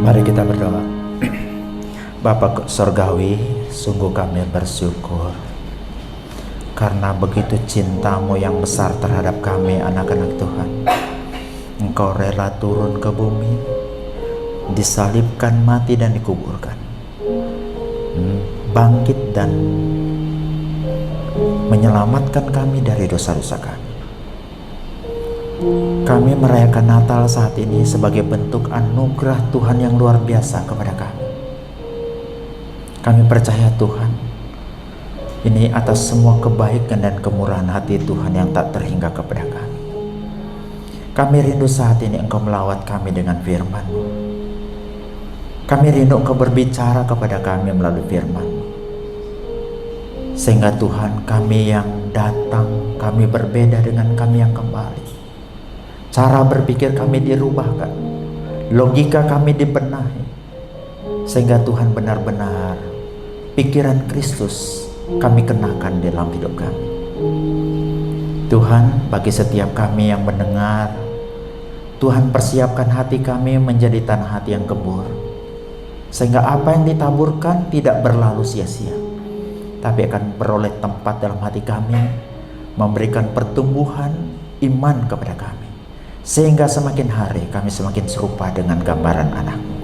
Mari kita berdoa. Bapa Surgawi, sungguh kami bersyukur karena begitu cinta-Mu yang besar terhadap kami anak-anak Tuhan. Engkau rela turun ke bumi, disalibkan, mati dan dikuburkan, bangkit dan menyelamatkan kami dari dosa-dosa kami. Kami merayakan Natal saat ini sebagai bentuk anugerah Tuhan yang luar biasa kepada kami. Kami percaya Tuhan, ini atas semua kebaikan dan kemurahan hati Tuhan yang tak terhingga kepada kami. Kami rindu saat ini Engkau melawat kami dengan firman-Mu. Kami rindu Engkau berbicara kepada kami melalui firman-Mu. Sehingga Tuhan, kami yang datang, kami berbeda dengan kami yang kembali. Cara berpikir kami dirubahkan, logika kami dibenahi, sehingga Tuhan benar-benar pikiran Kristus kami kenakan dalam hidup kami. Tuhan, bagi setiap kami yang mendengar, Tuhan persiapkan hati kami menjadi tanah hati yang gembur, sehingga apa yang ditaburkan tidak berlalu sia-sia, tapi akan beroleh tempat dalam hati kami, memberikan pertumbuhan iman kepada kami, sehingga semakin hari kami semakin serupa dengan gambaran anak-Mu.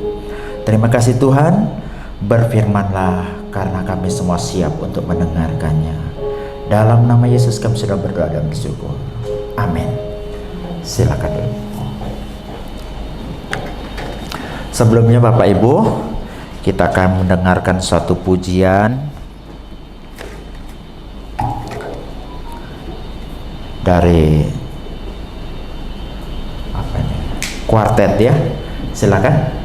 Terima kasih Tuhan, berfirmanlah karena kami semua siap untuk mendengarkannya. Dalam nama Yesus kami sudah berdoa dan bersyukur. Amin. Silakan dulu. Sebelumnya Bapak Ibu, kita akan mendengarkan suatu pujian dari kuartet ya, silakan.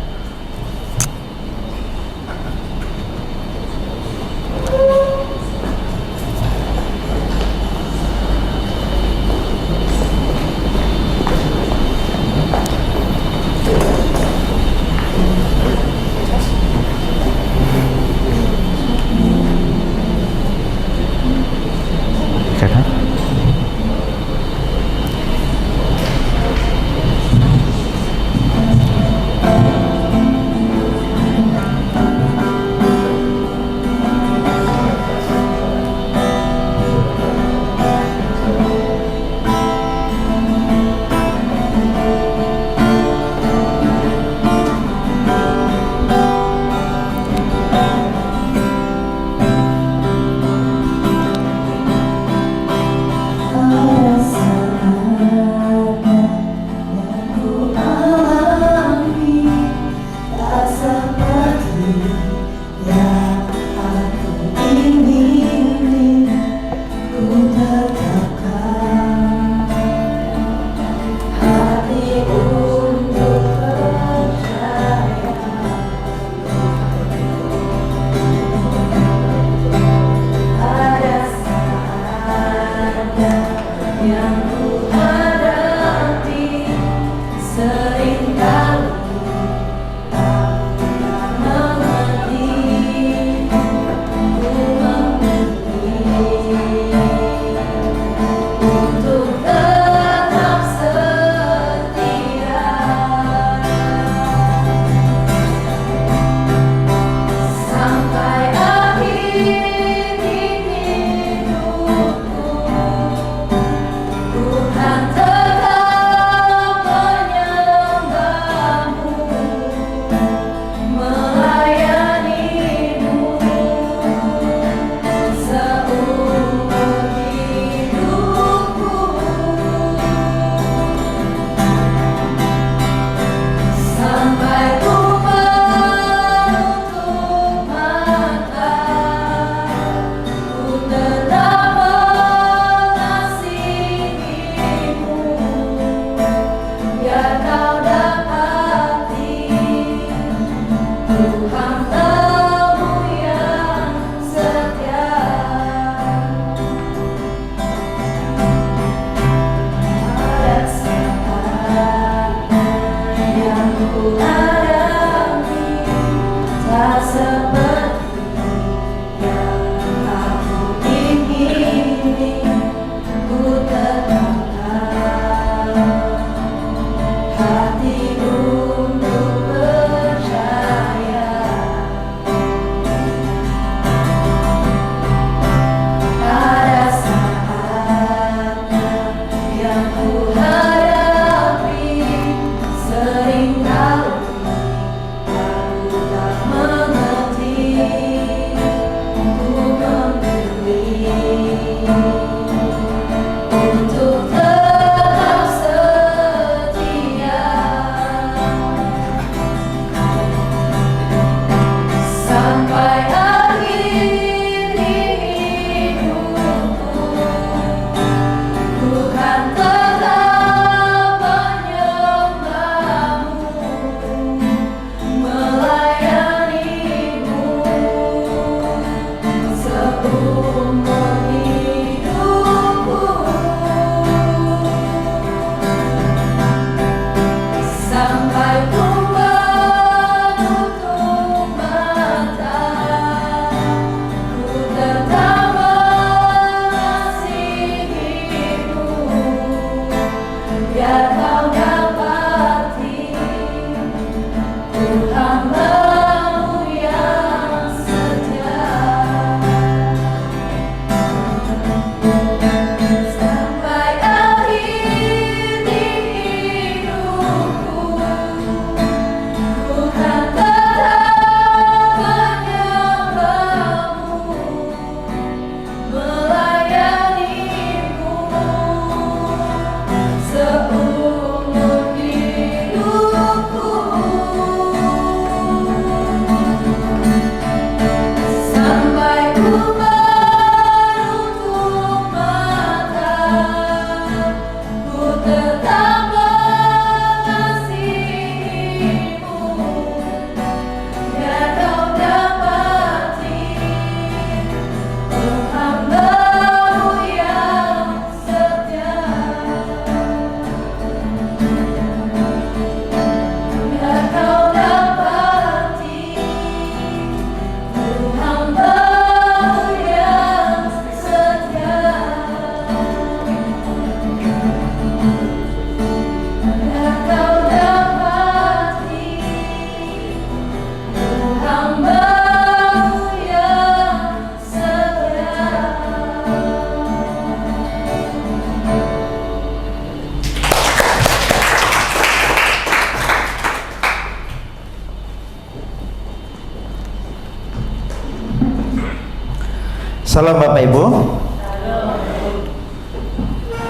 Salam Bapak Ibu.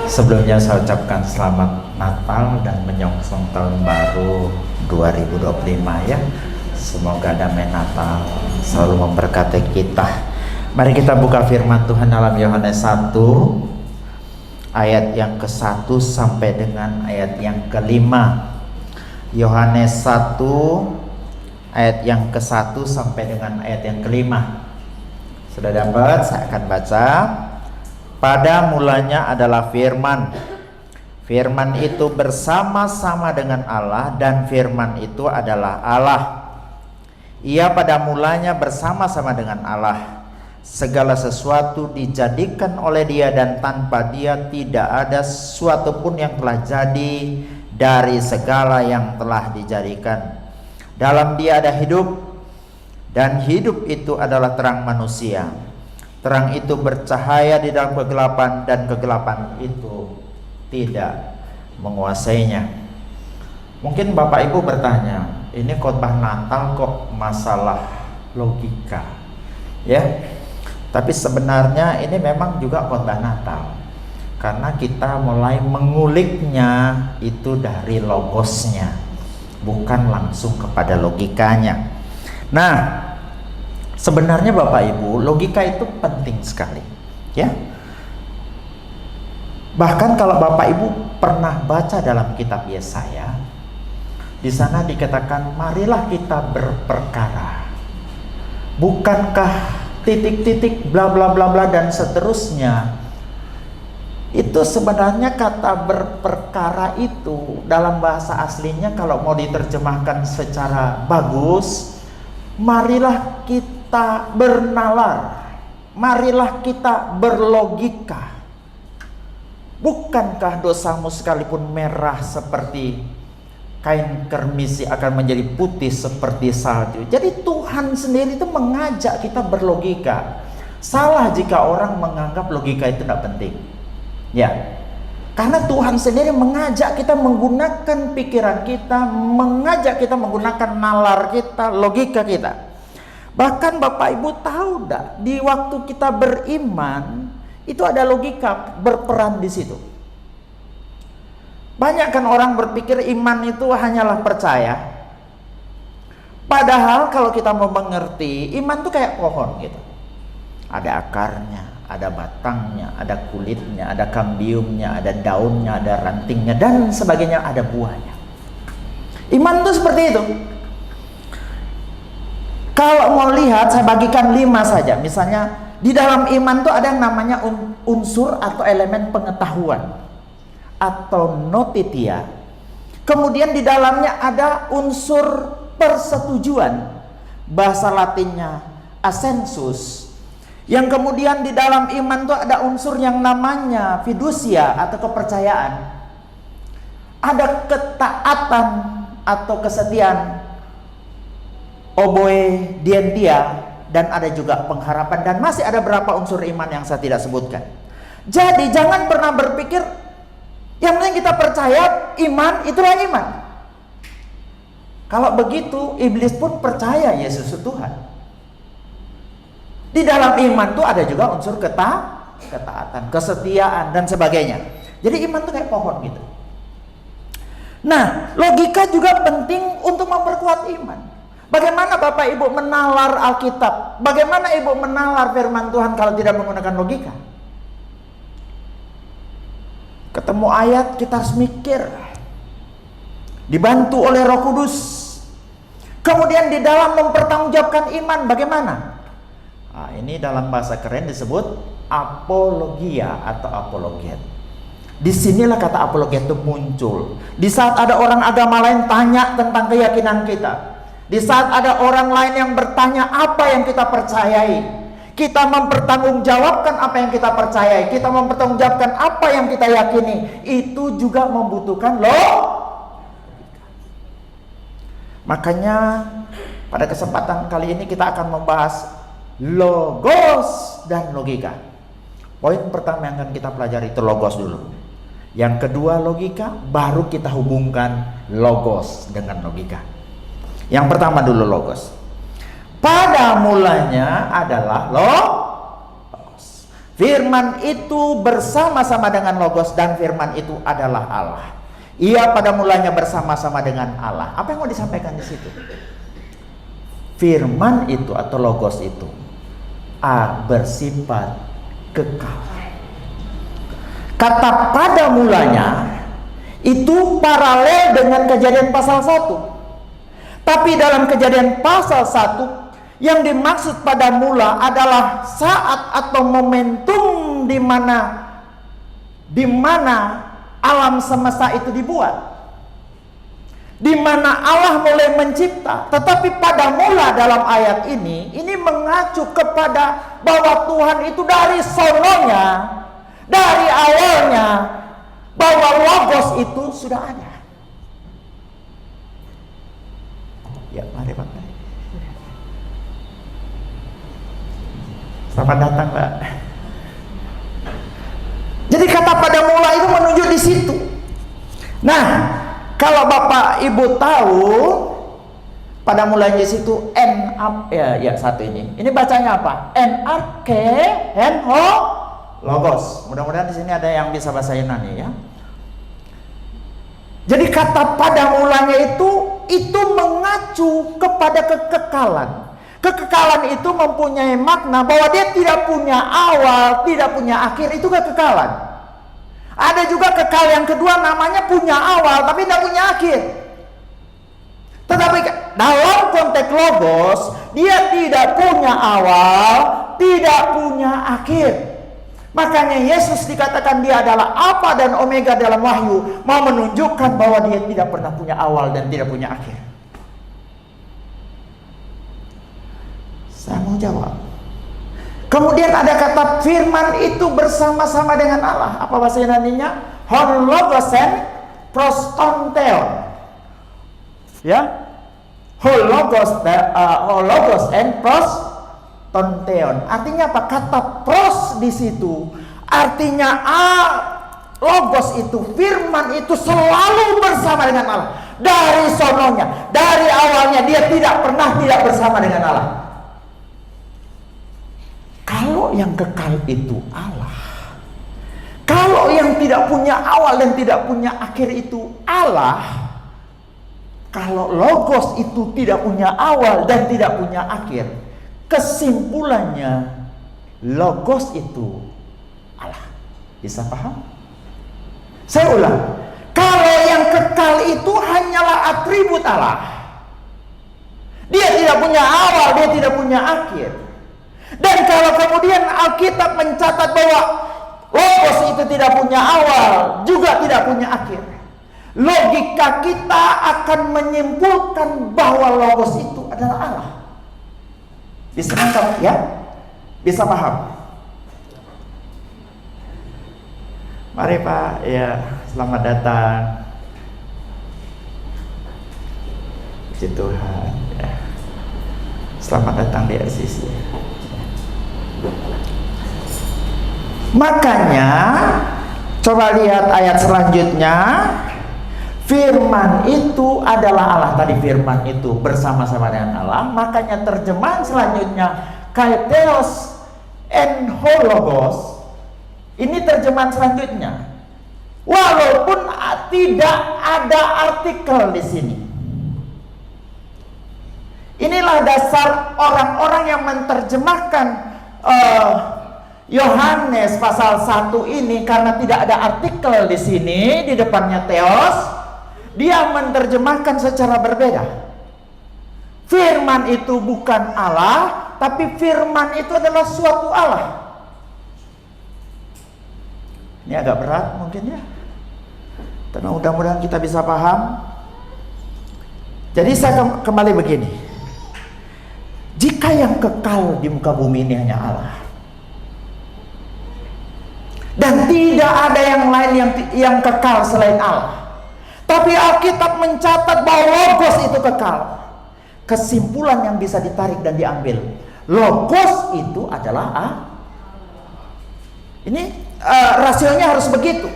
Sebelumnya saya ucapkan selamat Natal dan menyongsong tahun baru 2025 ya. Semoga damai Natal selalu memberkati kita. Mari kita buka firman Tuhan dalam Yohanes 1 ayat yang ke-1 sampai dengan ayat yang ke-5. Yohanes 1 ayat yang ke-1 sampai dengan ayat yang ke-5. Sudah dapat? Saya akan baca. Pada mulanya adalah firman. Firman itu bersama-sama dengan Allah dan firman itu adalah Allah. Ia pada mulanya bersama-sama dengan Allah. Segala sesuatu dijadikan oleh Dia dan tanpa Dia tidak ada sesuatu pun yang telah jadi dari segala yang telah dijadikan. Dalam Dia ada hidup, dan hidup itu adalah terang manusia. Terang itu bercahaya di dalam kegelapan dan kegelapan itu tidak menguasainya. Mungkin Bapak Ibu bertanya, ini khotbah Natal kok masalah logika? Ya. Tapi sebenarnya ini memang juga khotbah Natal. Karena kita mulai menguliknya itu dari logosnya, bukan langsung kepada logikanya. Nah, sebenarnya Bapak Ibu, logika itu penting sekali, ya. Bahkan kalau Bapak Ibu pernah baca dalam kitab Yesaya, di sana dikatakan, marilah kita berperkara. Bukankah titik-titik bla bla bla bla dan seterusnya? Itu sebenarnya kata berperkara itu dalam bahasa aslinya kalau mau diterjemahkan secara bagus, marilah kita bernalar, marilah kita berlogika. Bukankah dosamu sekalipun merah seperti kain kermisi akan menjadi putih seperti salju? Jadi Tuhan sendiri itu mengajak kita berlogika. Salah jika orang menganggap logika itu tidak penting. Ya, karena Tuhan sendiri mengajak kita menggunakan pikiran kita, mengajak kita menggunakan nalar kita, logika kita. Bahkan Bapak Ibu tahu enggak, di waktu kita beriman, itu ada logika berperan di situ. Banyak kan orang berpikir iman itu hanyalah percaya. Padahal kalau kita mau mengerti, iman itu kayak pohon gitu. Ada akarnya, ada batangnya, ada kulitnya, ada kambiumnya, ada daunnya, ada rantingnya, dan sebagainya, ada buahnya. Iman itu seperti itu. Kalau mau lihat, saya bagikan 5 saja. Misalnya, di dalam iman itu ada yang namanya unsur atau elemen pengetahuan atau notitia. Kemudian di dalamnya ada unsur persetujuan, bahasa Latinnya assensus. Yang kemudian di dalam iman itu ada unsur yang namanya fidusia atau kepercayaan. ada ketaatan atau kesetiaan, oboe dientia, dan ada juga pengharapan, dan masih ada beberapa unsur iman yang saya tidak sebutkan. Jadi jangan pernah berpikir yang penting kita percaya iman, itulah iman. Kalau begitu iblis pun percaya Yesus itu Tuhan. Di dalam iman itu ada juga unsur ketaatan, kesetiaan, dan sebagainya. Jadi iman itu kayak pohon gitu. Nah, logika juga penting untuk memperkuat iman. Bagaimana Bapak Ibu menalar Alkitab? Bagaimana Ibu menalar firman Tuhan kalau tidak menggunakan logika? Ketemu ayat kita harus mikir, dibantu oleh Roh Kudus. Kemudian di dalam mempertanggungjawabkan iman bagaimana? Nah, ini dalam bahasa keren disebut apologia atau apologet. Disinilah kata apologet itu muncul. Di saat ada orang agama lain tanya tentang keyakinan kita, di saat ada orang lain yang bertanya apa yang kita percayai, kita mempertanggungjawabkan apa yang kita percayai, kita mempertanggungjawabkan apa yang kita yakini, itu juga membutuhkan Makanya pada kesempatan kali ini kita akan membahas logos dan logika. Poin pertama yang akan kita pelajari itu logos dulu. Yang kedua logika, baru kita hubungkan logos dengan logika. Yang pertama dulu logos. Pada mulanya adalah logos. Firman itu bersama-sama dengan logos, dan firman itu adalah Allah. Ia pada mulanya bersama-sama dengan Allah. Apa yang mau disampaikan di situ? Firman itu atau logos itu bersifat kekal. Kata pada mulanya itu paralel dengan Kejadian pasal 1. Tapi dalam Kejadian pasal 1 yang dimaksud pada mula adalah saat atau momentum di mana alam semesta itu dibuat, di mana Allah mulai mencipta. Tetapi pada mula dalam ayat ini mengacu kepada bahwa Tuhan itu dari sononya, dari awalnya, bahwa logos itu sudah ada. Ya, mari Pak. Selamat datang, Pak. Jadi kata pada mula itu menunjuk di situ. Nah, kalau Bapak Ibu tahu, pada mulanya di situ satu ini. Ini bacanya apa? Logos. Mudah-mudahan di sini ada yang bisa bahasa Yunani ya. Jadi kata pada mulanya itu mengacu kepada kekekalan. Kekekalan itu mempunyai makna bahwa dia tidak punya awal, tidak punya akhir, itu kekekalan. Ada juga kekal yang kedua namanya punya awal tapi tidak punya akhir. Tetapi dalam konteks logos, dia tidak punya awal, tidak punya akhir. Makanya Yesus dikatakan dia adalah Alfa dan Omega dalam Wahyu, mau menunjukkan bahwa dia tidak pernah punya awal dan tidak punya akhir. Saya mau jawab. Kemudian ada kata firman itu bersama-sama dengan Allah. Apa bahasa Yunaninya? Hologosen prostonteon. Ya, hologos and prostonteon. Artinya apa? Kata pros di situ artinya logos itu, firman itu selalu bersama dengan Allah. Dari sononya, dari awalnya dia tidak pernah tidak bersama dengan Allah. Kalau yang kekal itu Allah, kalau yang tidak punya awal dan tidak punya akhir itu Allah, kalau logos itu tidak punya awal dan tidak punya akhir, kesimpulannya logos itu Allah. Bisa paham? Saya ulang, kalau yang kekal itu hanyalah atribut Allah, dia tidak punya awal, dia tidak punya akhir. Dan kalau kemudian Alkitab mencatat bahwa logos itu tidak punya awal, juga tidak punya akhir, logika kita akan menyimpulkan bahwa logos itu adalah Allah. Bisa nangkap ya? Bisa paham? Mari Pak, ya, selamat datang. Puji Tuhan. Ya. Selamat datang di RCC. Makanya coba lihat ayat selanjutnya. Firman itu adalah Allah. Tadi firman itu bersama-sama dengan Allah. Makanya terjemahan selanjutnya Kaitheos en hologos. Ini terjemahan selanjutnya. Walaupun tidak ada artikel di sini. Inilah dasar orang-orang yang menerjemahkan Yohanes pasal 1 ini, karena tidak ada artikel di sini di depannya theos, dia menerjemahkan secara berbeda. Firman itu bukan Allah, tapi firman itu adalah suatu Allah. Ini agak berat mungkin ya, tapi mudah-mudahan kita bisa paham. Jadi saya kembali begini. Jika yang kekal di muka bumi ini hanya Allah, dan tidak ada yang lain yang kekal selain Allah, tapi Alkitab mencatat bahwa Logos itu kekal. Kesimpulan yang bisa ditarik dan diambil, Logos itu adalah Allah. Ini rasionya harus begitu.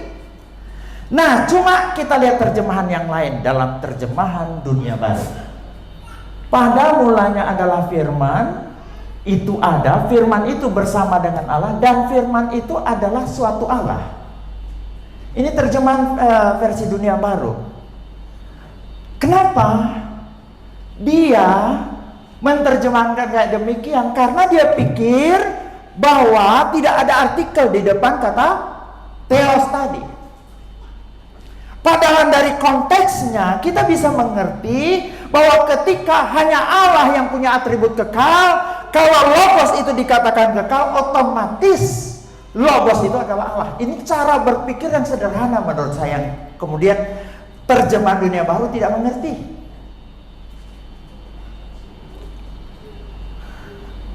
Nah, cuma kita lihat terjemahan yang lain dalam terjemahan Dunia Baru. Pada mulanya adalah firman, itu ada, firman itu bersama dengan Allah, dan firman itu adalah suatu Allah. Ini terjemahan versi Dunia Baru. Kenapa dia menerjemahkan kayak demikian? Karena dia pikir bahwa tidak ada artikel di depan kata theos tadi. Padahal dari konteksnya kita bisa mengerti bahwa ketika hanya Allah yang punya atribut kekal, kalau Logos itu dikatakan kekal, otomatis Logos itu adalah Allah. Ini cara berpikir yang sederhana menurut saya. Kemudian terjemahan Dunia Baru tidak mengerti.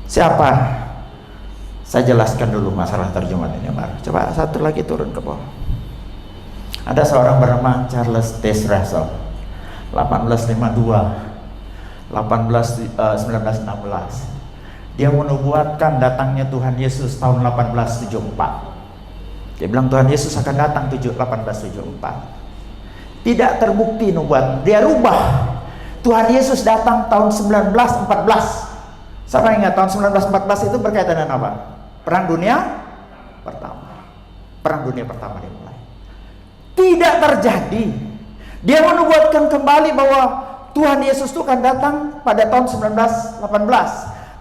Siapa? Saya jelaskan dulu masalah terjemahan Dunia Baru. Coba satu lagi turun ke bawah. Ada seorang bernama Charles Taze Russell, 1852 1916. Dia menubuatkan datangnya Tuhan Yesus tahun 1874. Dia bilang Tuhan Yesus akan datang 1874. Tidak terbukti nubuat. Dia rubah. Tuhan Yesus datang tahun 1914. Siapa ingat tahun 1914 itu berkaitan dengan apa? Perang Dunia Pertama. Perang Dunia Pertama dimulai. Tidak terjadi. Dia menubuatkan kembali bahwa Tuhan Yesus itu akan datang pada tahun 1918.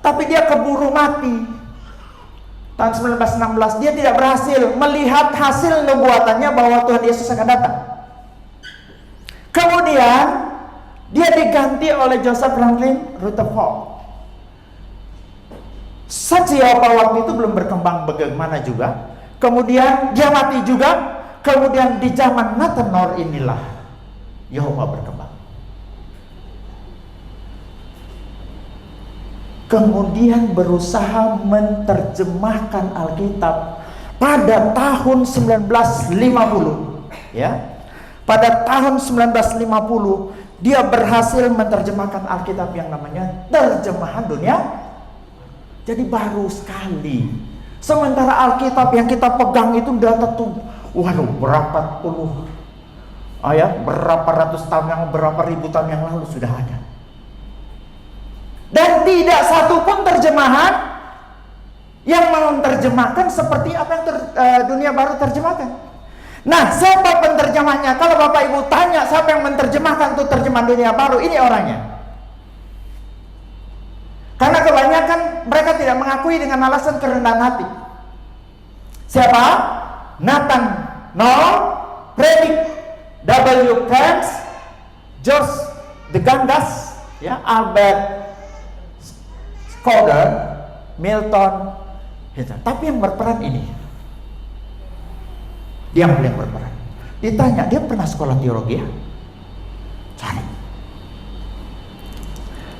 Tapi dia keburu mati. Tahun 1916 dia tidak berhasil melihat hasil nubuatannya bahwa Tuhan Yesus akan datang. Kemudian dia diganti oleh Joseph Franklin Rutherford. Sejauh waktu itu belum berkembang bagaimana juga. Kemudian dia mati juga. Kemudian di zaman Nathan Knorr inilah Yehova berkembang. Kemudian berusaha menerjemahkan Alkitab pada tahun 1950, ya. Pada tahun 1950 dia berhasil menerjemahkan Alkitab yang namanya terjemahan Dunia. Jadi baru sekali. Sementara Alkitab yang kita pegang itu data tuh waduh, berapa puluh berapa ratus tahun yang, berapa ribu tahun yang lalu sudah ada. Dan tidak satu pun terjemahan yang menerjemahkan seperti apa yang Dunia Baru terjemahkan. Nah, siapa penterjemahnya? Kalau Bapak Ibu tanya siapa yang menerjemahkan untuk terjemahan Dunia Baru, ini orangnya. Karena kebanyakan mereka tidak mengakui dengan alasan kerendahan hati. Siapa? Nathan Knorr, Frederick W. Krantz, George de Gangas, ya, Albert Schroeder, Milton, gitu. Tapi yang berperan ini, dia yang paling berperan. Ditanya, dia pernah sekolah teologi ya? Cari.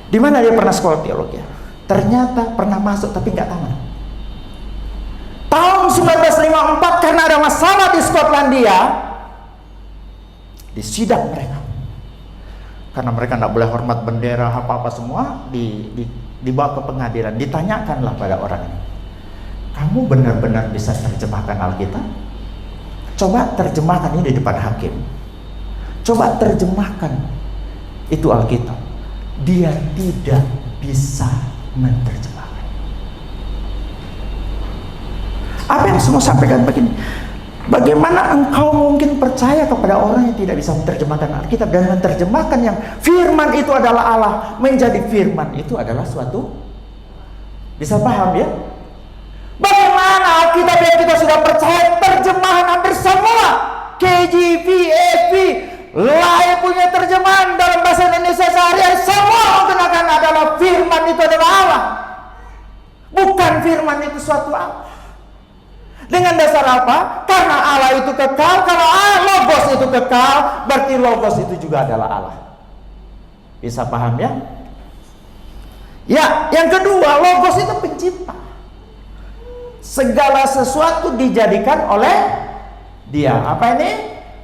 Di mana dia pernah sekolah teologi? Ternyata pernah masuk tapi nggak tamat. Tahun 1954 karena ada masalah di Skotlandia, di sidang mereka, karena mereka tidak boleh hormat bendera, apa-apa semua, dibawa ke pengadilan. Ditanyakanlah pada orang ini, kamu benar-benar bisa terjemahkan Alkitab? Coba terjemahkan ini di depan hakim. Coba terjemahkan itu Alkitab. Dia tidak bisa menerjemahkan. Apa yang semua sampaikan begini, bagaimana engkau mungkin percaya kepada orang yang tidak bisa menerjemahkan Alkitab dan menerjemahkan yang firman itu adalah Allah menjadi firman itu adalah suatu, bisa paham ya? Bagaimana Alkitab yang kita sudah percaya terjemahan hampir semua, KJV, ESV, lain punya terjemahan dalam bahasa Indonesia sehari-hari, semua menggunakan adalah firman itu adalah Allah, bukan firman itu suatu Allah. Dengan dasar apa? Karena Allah itu kekal. Kalau Logos itu kekal, berarti Logos itu juga adalah Allah. Bisa paham ya? Ya, yang kedua, Logos itu pencipta. Segala sesuatu dijadikan oleh Dia. Apa ini?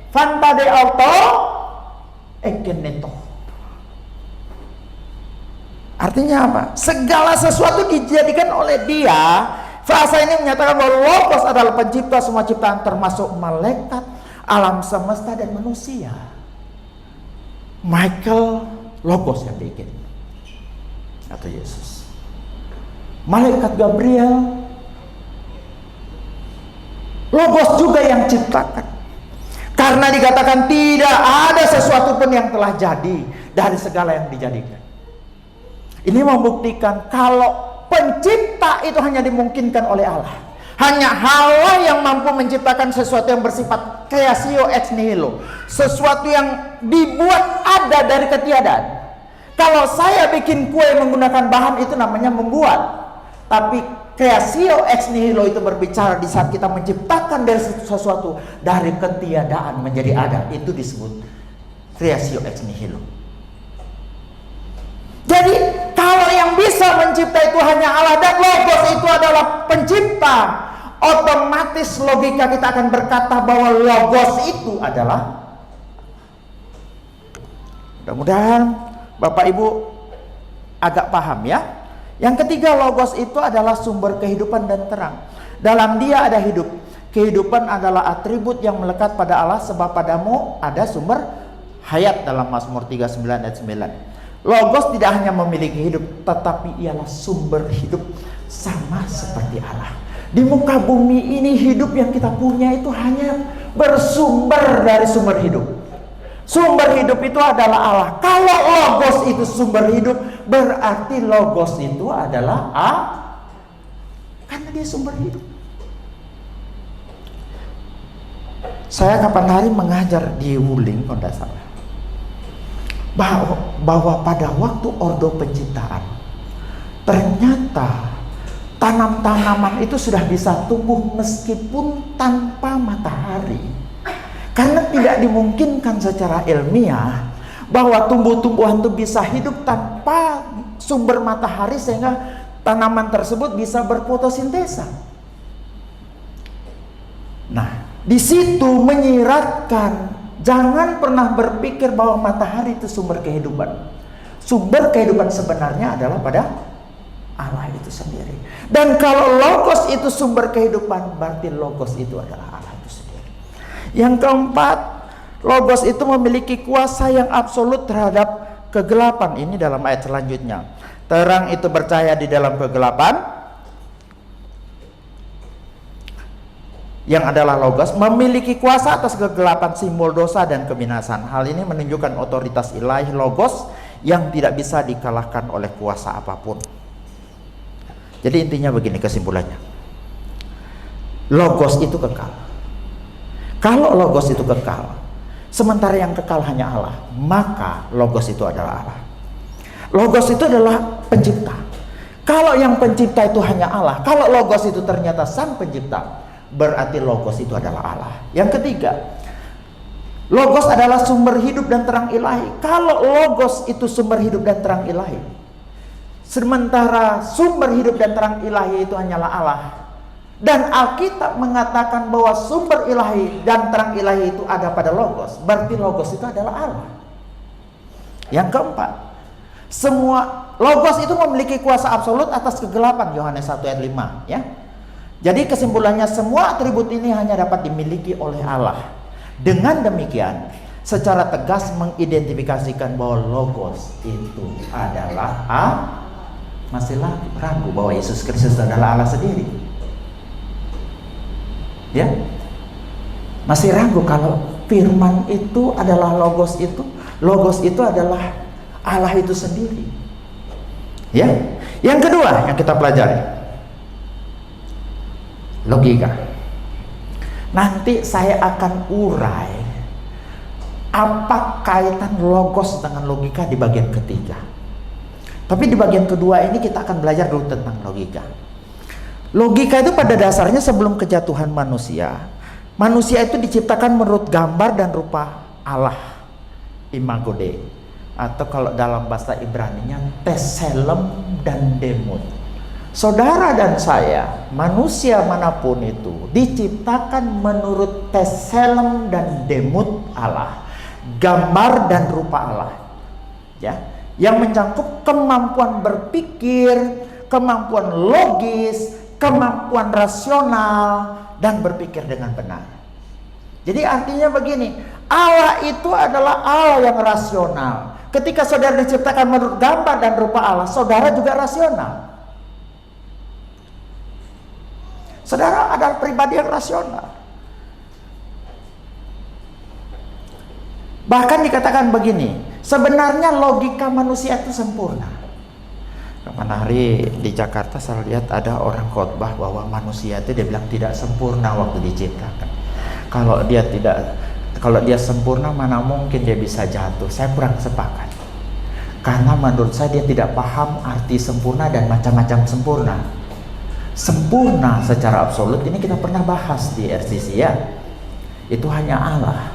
Fantade auto ekeneto. Artinya apa? Segala sesuatu dijadikan oleh Dia. Frasa ini menyatakan bahwa Logos adalah pencipta semua ciptaan, termasuk malaikat, alam semesta dan manusia. Michael Logos yang bikin, atau Yesus. Malaikat Gabriel, Logos juga yang ciptakan. Karena dikatakan tidak ada sesuatu pun yang telah jadi dari segala yang dijadikan. Ini membuktikan kalau pencipta itu hanya dimungkinkan oleh Allah. Hanya Allah yang mampu menciptakan sesuatu yang bersifat creatio ex nihilo, sesuatu yang dibuat ada dari ketiadaan. Kalau saya bikin kue menggunakan bahan itu namanya membuat. Tapi creatio ex nihilo itu berbicara di saat kita menciptakan dari sesuatu dari ketiadaan menjadi ada. Itu disebut creatio ex nihilo. Jadi kalau yang bisa mencipta itu hanya Allah dan Logos itu adalah pencipta, otomatis logika kita akan berkata bahwa Logos itu adalah. Mudah-mudahan Bapak Ibu agak paham ya. Yang ketiga, Logos itu adalah sumber kehidupan dan terang. Dalam Dia ada hidup. Kehidupan adalah atribut yang melekat pada Allah, sebab padamu ada sumber hayat dalam Mazmur 39 ayat 9. Logos tidak hanya memiliki hidup, tetapi ialah sumber hidup sama seperti Allah. Di muka bumi ini hidup yang kita punya itu hanya bersumber dari sumber hidup. Sumber hidup itu adalah Allah. Kalau Logos itu sumber hidup, berarti Logos itu adalah Allah, karena dia sumber hidup. Saya kapan hari mengajar di Wuling, kalau tidak salah, bahwa pada waktu ordo penciptaan ternyata tanam-tanaman itu sudah bisa tumbuh meskipun tanpa matahari, karena tidak dimungkinkan secara ilmiah bahwa tumbuh-tumbuhan itu bisa hidup tanpa sumber matahari sehingga tanaman tersebut bisa berfotosintesa. Nah, di situ menyiratkan jangan pernah berpikir bahwa matahari itu sumber kehidupan. Sumber kehidupan sebenarnya adalah pada Allah itu sendiri. Dan kalau Logos itu sumber kehidupan, berarti Logos itu adalah Allah itu sendiri. Yang keempat, Logos itu memiliki kuasa yang absolut terhadap kegelapan. Ini dalam ayat selanjutnya. Terang itu bercahaya di dalam kegelapan, yang adalah Logos memiliki kuasa atas kegelapan, simbol dosa dan kebinasan. Hal ini menunjukkan otoritas ilahi Logos yang tidak bisa dikalahkan oleh kuasa apapun. Jadi intinya begini kesimpulannya. Logos itu kekal. Kalau Logos itu kekal, sementara yang kekal hanya Allah, maka Logos itu adalah Allah. Logos itu adalah pencipta. Kalau yang pencipta itu hanya Allah, kalau Logos itu ternyata sang pencipta, berarti Logos itu adalah Allah. Yang ketiga, Logos adalah sumber hidup dan terang ilahi. Kalau Logos itu sumber hidup dan terang ilahi, sementara sumber hidup dan terang ilahi itu hanyalah Allah, dan Alkitab mengatakan bahwa sumber ilahi dan terang ilahi itu ada pada Logos, berarti Logos itu adalah Allah. Yang keempat, semua logos itu memiliki kuasa absolut atas kegelapan, Yohanes 1 ayat 5 ya. Jadi kesimpulannya semua atribut ini hanya dapat dimiliki oleh Allah. Dengan demikian, secara tegas mengidentifikasikan bahwa logos itu adalah masih ragu bahwa Yesus Kristus adalah Allah sendiri. Ya. Masih ragu kalau firman itu adalah logos itu adalah Allah itu sendiri. Ya. Yang kedua yang kita pelajari, logika. Nanti saya akan urai apa kaitan logos dengan logika di bagian ketiga. Tapi di bagian kedua ini kita akan belajar dulu tentang logika. Logika itu pada dasarnya sebelum kejatuhan manusia itu diciptakan menurut gambar dan rupa Allah, imago Dei, atau kalau dalam bahasa Ibrani-nya teselem dan demut. Saudara dan saya, manusia manapun itu diciptakan menurut teselem dan demut Allah, gambar dan rupa Allah, ya, yang mencakup kemampuan berpikir, kemampuan logis, kemampuan rasional, dan berpikir dengan benar. Jadi artinya begini, Allah itu adalah Allah yang rasional. Ketika saudara diciptakan menurut gambar dan rupa Allah, saudara juga rasional. Saudara adalah pribadi yang rasional. Bahkan dikatakan begini, sebenarnya logika manusia itu sempurna. Kapan hari di Jakarta saya lihat ada orang khotbah bahwa manusia itu dia bilang tidak sempurna waktu diciptakan. Kalau dia sempurna, mana mungkin dia bisa jatuh. Saya kurang sepakat. Karena menurut saya dia tidak paham arti sempurna dan macam-macam sempurna. Sempurna secara absolut ini kita pernah bahas di RCC ya. Itu hanya Allah.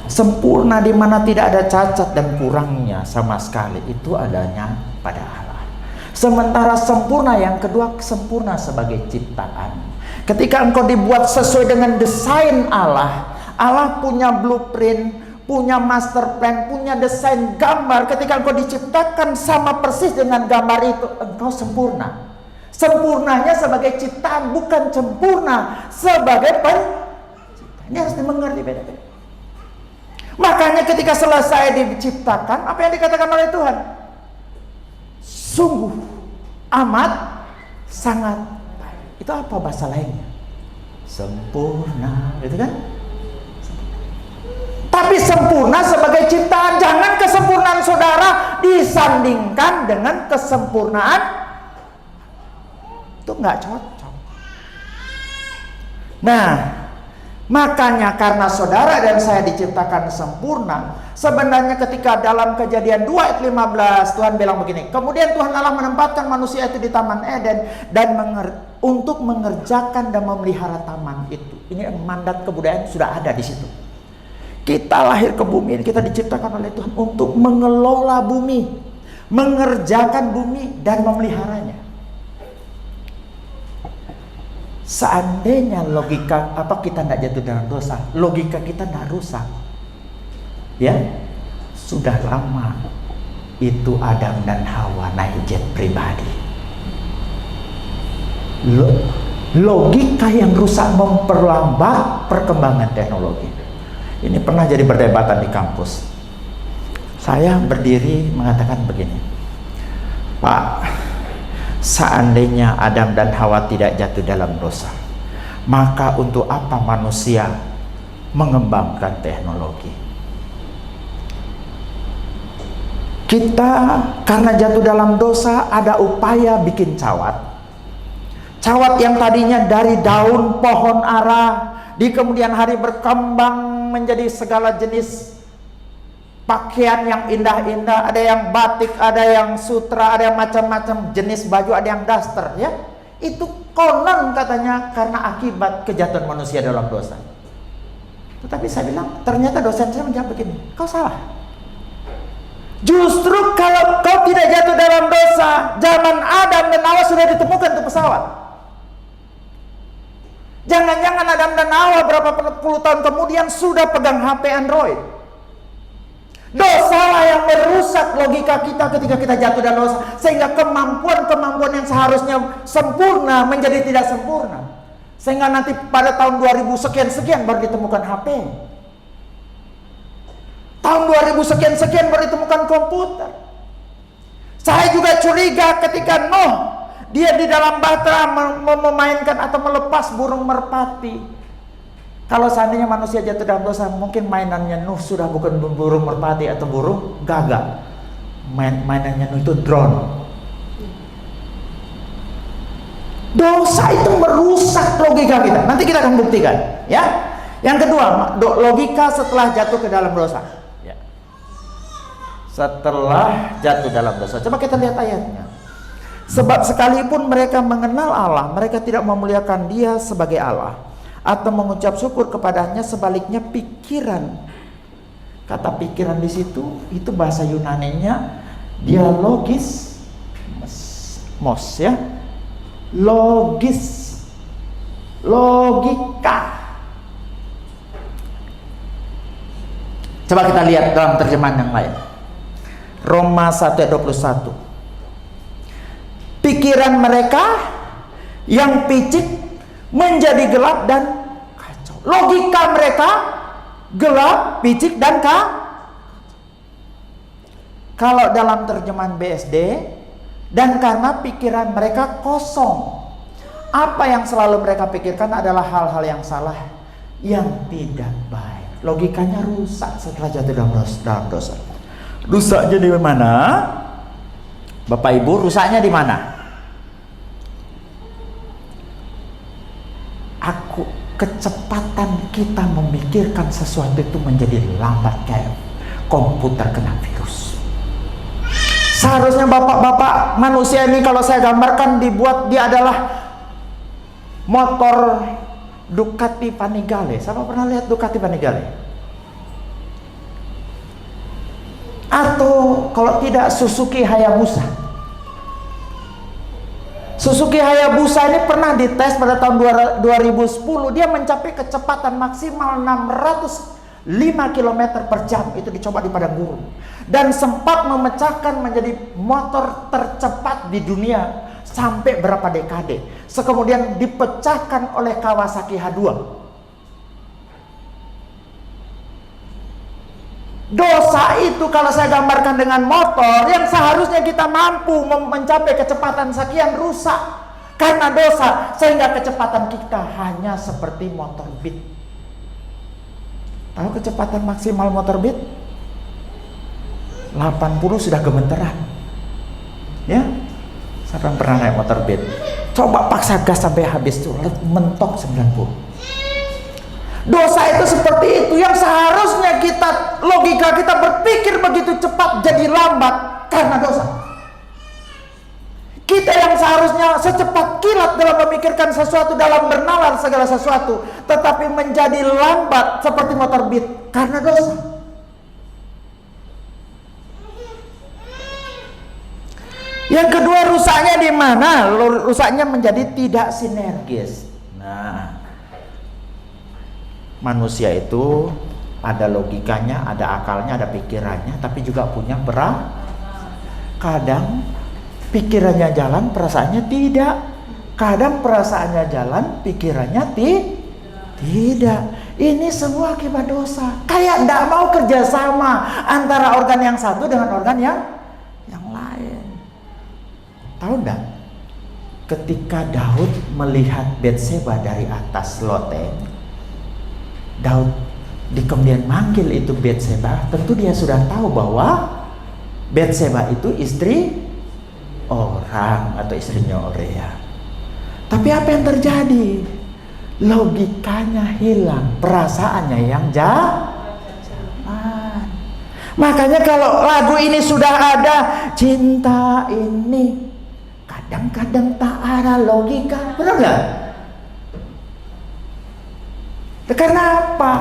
Sempurna di mana tidak ada cacat dan kurangnya sama sekali, itu adanya pada Allah. Sementara sempurna yang kedua, sempurna sebagai ciptaan. Ketika engkau dibuat sesuai dengan desain Allah, Allah punya blueprint, punya master plan, punya desain gambar. Ketika engkau diciptakan sama persis dengan gambar itu, engkau sempurna. Sempurnanya sebagai ciptaan, bukan sempurna sebagai pencipta. Ini harus dimengerti beda-beda. Makanya ketika selesai diciptakan, apa yang dikatakan oleh Tuhan? Sungguh amat sangat baik. Itu apa bahasa lainnya? Sempurna, gitu kan? Tapi sempurna sebagai ciptaan. Jangan kesempurnaan saudara disandingkan dengan kesempurnaan. Itu nggak cocok. Nah, makanya karena saudara dan saya diciptakan sempurna, sebenarnya ketika dalam Kejadian 2 ayat 15 Tuhan bilang begini, kemudian Tuhan Allah menempatkan manusia itu di Taman Eden dan untuk mengerjakan dan memelihara taman itu. Ini mandat kebudayaan sudah ada di situ. Kita lahir ke bumi ini, kita diciptakan oleh Tuhan untuk mengelola bumi, mengerjakan bumi dan memeliharanya. Seandainya logika kita tidak jatuh dalam dosa, logika kita tidak rusak, ya sudah lama itu Adam dan Hawa naik jet pribadi. Logika yang rusak memperlambat perkembangan teknologi. Ini pernah jadi perdebatan di kampus. Saya berdiri mengatakan begini, Pak, seandainya Adam dan Hawa tidak jatuh dalam dosa, maka untuk apa manusia mengembangkan teknologi? Kita karena jatuh dalam dosa ada upaya bikin cawat. Cawat yang tadinya dari daun pohon ara, di kemudian hari berkembang menjadi segala jenis pakaian yang indah-indah, ada yang batik, ada yang sutra, ada yang macam-macam jenis baju, ada yang daster, ya. Itu konon katanya karena akibat kejatuhan manusia dalam dosa. Tetapi saya bilang, ternyata dosen saya menjawab begini, kau salah. Justru kalau kau tidak jatuh dalam dosa, zaman Adam dan Hawa sudah ditemukan tuh pesawat. Jangan-jangan Adam dan Hawa berapa puluh tahun kemudian sudah pegang HP Android. Dosalah yang merusak logika kita ketika kita jatuh dalam dosa, sehingga kemampuan-kemampuan yang seharusnya sempurna menjadi tidak sempurna. Sehingga nanti pada tahun 2000 sekian-sekian baru ditemukan HP. Tahun 2000 sekian-sekian baru ditemukan komputer. Saya juga curiga ketika Nuh, dia di dalam bahtera memainkan atau melepas burung merpati. Kalau seandainya manusia jatuh dalam dosa, mungkin mainannya Nuh sudah bukan burung merpati atau burung gagak. Mainannya Nuh itu drone. Dosa itu merusak logika kita. Nanti kita akan buktikan, ya. Yang kedua, logika setelah jatuh ke dalam dosa. Ya. Setelah jatuh dalam dosa, coba kita lihat ayatnya. Sebab sekalipun mereka mengenal Allah, mereka tidak memuliakan Dia sebagai Allah atau mengucap syukur kepadanya. Sebaliknya pikiran, kata pikiran di situ itu bahasa Yunaninya dialogis, mos, ya. Logika. Coba kita lihat dalam terjemahan yang lain. Roma 1:21. Pikiran mereka yang picik menjadi gelap dan kacau. Logika mereka gelap, picik dan kalau dalam terjemahan BSD, dan karena pikiran mereka kosong. Apa yang selalu mereka pikirkan adalah hal-hal yang salah, yang tidak baik. Logikanya rusak setelah jatuh dalam dosa. Rusaknya di mana? Bapak Ibu, rusaknya di mana? Kecepatan kita memikirkan sesuatu itu menjadi lambat kayak komputer kena virus. Seharusnya bapak-bapak manusia ini, kalau saya gambarkan, dibuat, dia adalah motor Ducati Panigale. Siapa pernah lihat Ducati Panigale? Atau kalau tidak Suzuki Hayabusa. Suzuki Hayabusa ini pernah dites pada tahun 2010. Dia mencapai kecepatan maksimal 605 km per jam. Itu dicoba di padang gurun. Dan sempat memecahkan menjadi motor tercepat di dunia sampai berapa dekade. Kemudian dipecahkan oleh Kawasaki H2. Dosa itu kalau saya gambarkan dengan motor yang seharusnya kita mampu mencapai kecepatan sekian, rusak karena dosa, sehingga kecepatan kita hanya seperti motor Beat. Tahu kecepatan maksimal motor Beat? 80 sudah gemeteran. Ya? Siapa yang pernah naik motor Beat? Coba paksa gas sampai habis tuh, mentok 90. Dosa itu seperti itu, yang seharusnya logika kita berpikir begitu cepat jadi lambat karena dosa. Kita yang seharusnya secepat kilat dalam memikirkan sesuatu, dalam bernalar segala sesuatu, tetapi menjadi lambat seperti motor Beat karena dosa. Yang kedua, rusaknya di mana? Rusaknya menjadi tidak sinergis. Nah, manusia itu ada logikanya, ada akalnya, ada pikirannya, tapi juga punya kadang pikirannya jalan, perasaannya tidak. Kadang perasaannya jalan, pikirannya tidak. Ini semua akibat dosa. Kayak tidak mau kerjasama antara organ yang satu dengan organ yang lain. Tahu enggak? Ketika Daud melihat Batseba dari atas loteng, Daud kemudian manggil itu Batseba. Tentu dia sudah tahu bahwa Batseba itu istri orang atau istrinya Uria. Tapi apa yang terjadi? Logikanya hilang, perasaannya yang jalan. Makanya kalau lagu ini sudah ada, cinta ini kadang-kadang tak ada logika, benar nggak? Kenapa?